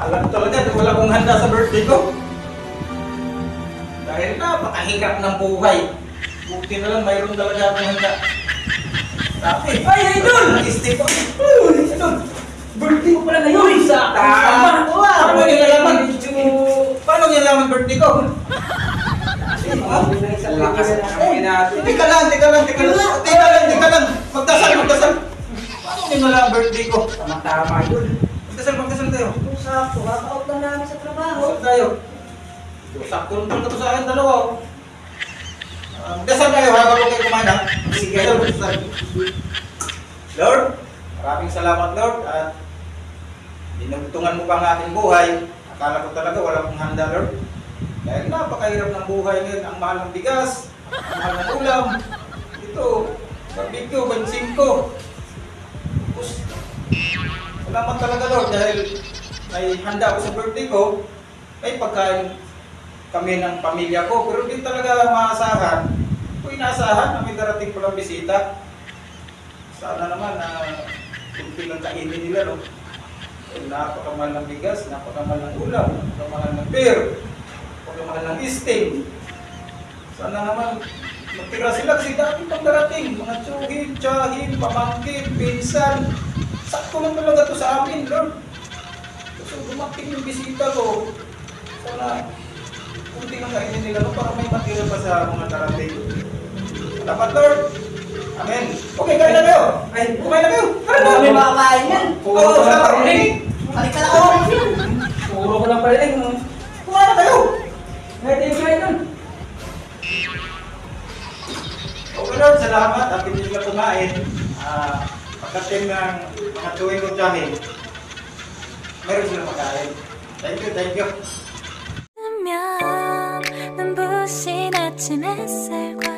Alam talaga, wala akong handa sa birthday ko. Dahil napakahirap ng buhay. Buti na lang, mayroon talaga akong handa. Sabi, ay, Idol! Steve, Idol! Birthday ko pala ngayon! Tama! Paano niya nalaman? Paano niya nalaman birthday ko? Teka lang! Magdasal! Paano niya nalaman birthday ko? Tama, Idol. Magdasal tayo. Sakto, kaka-out lang namin sa trabaho. Magdasal tayo. Sakto lang talaga sa akin, dalawa. Magdasal tayo habang huwag kayo kumain, ha? Sige, magdasal. Lord, maraming salamat, Lord, at dinugtungan mo pa ang aking buhay. Akala ko talaga wala akong handa, Lord. Dahil napakahirap ng buhay ngayon. Ang mahal ng bigas, ang mahal ng ulam. Ito, barbecue, bensin ko. Salamat talaga, Lord, dahil may handa ako sa birthday ko. May pagkain kami ng pamilya ko. Pero hindi talaga maasahan. Kung inaasahan na may darating palang bisita, sana naman na kunti lang kainin nila, no? Napakamahal ng bigas, napakamahal ng ulam, napakamahal ng beer, napakamahal ng steak. Sana naman magtira sila kasi dati pang darating, mga tsuhin, tsahin, pamangkin, pinsan. Sakto lang talaga to sa amin, Lord. So dumating yung bisita ko. Sana kunti lang kainin nila, no? Para may matira pa sa mga darating. Dapat, Lord. Amen. Okay, kain na kayo. Ay, kumain na kayo. Ano kami makakain yan? Oo, sa parinig. Balik ka na ako. Puro ko lang parinig. Kumain na kayo. Thank you, Idol. Okay, Lord, salamat. At hindi sila kumain. Pagkatim ng mga tuwing ko dyan, meron sila makain. Thank you. 눈부신 아침 햇살과